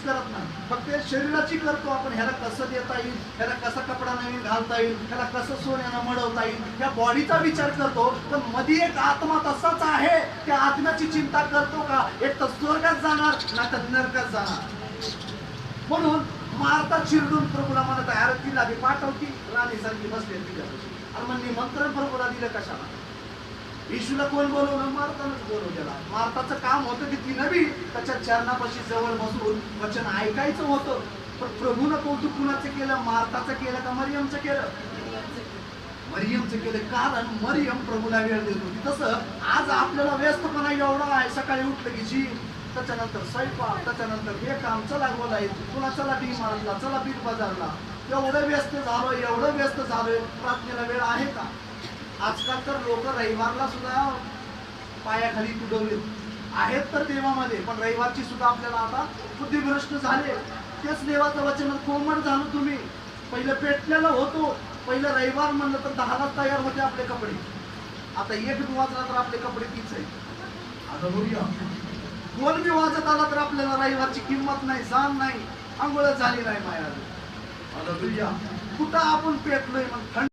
करत नाही, फक्त शरीराची करतो आपण. ह्याला कसं देता येईल, ह्याला कसा कपडा नवीन घालता येईल, ह्याला कसं सोन्यानं मडवता येईल, या बॉडीचा विचार करतो. तर मध्ये एक आत्मा तसाच आहे, त्या आत्म्याची चिंता करतो का? एक तर स्वर्गात जाणार ना तर नरकात जाणार. म्हणून मारता चिरडून प्रभूला म्हणत आहे, अरे तिला बी पाठवती, राणीसारखी बसली तिच्यापाशी. आणि मग निमंत्रण प्रभूला दिलं कशाला? येशूला कोण बोलवलं? मार्तानंच बोलवलेला. मार्ताचं काम होतं की तिनं बी त्याच्या चरणापाशी जवळ बसून वचन ऐकायचं होतं. पण प्रभूनं कौतुक कुणाचं केलं? मार्ताचं केलं का मरियमचं केलं? मरियमचं केलं. कारण मरियम प्रभूला वेळ देत होती. तसं आज आपल्याला व्यस्तपणा एवढा आहे, सकाळी उठलं की जी, त्याच्यानंतर स्वयंपाक, त्याच्यानंतर हे काम, चला बोलायचं, पुन्हा चला डी मार्टला, चला बिग बाजारला. एवढं व्यस्त झालोय, प्रार्थनेला वेळ आहे का? आजकाल तर लोक रविवारला सुद्धा पायाखाली तुडवले आहेत तर देवामध्ये, पण रविवारची सुद्धा आपल्याला आता बुद्धिभ्रष्ट झाले. तेच देवाचं वचन कोमट झालं. तुम्ही पहिलं पेटलेलं होतो. पहिलं रविवार म्हणलं तर 10ला तयार होते आपले कपडे. आता 1 वाजला तर आपले कपडे तीच आहे. आता बघूया, कोण बी वाजत आला तर आपल्याला रविवारची किंमत नाही, जाण नाही, आंघोळ झाली नाही माया. आता बघूया कुठं आपण पेटलोय. मग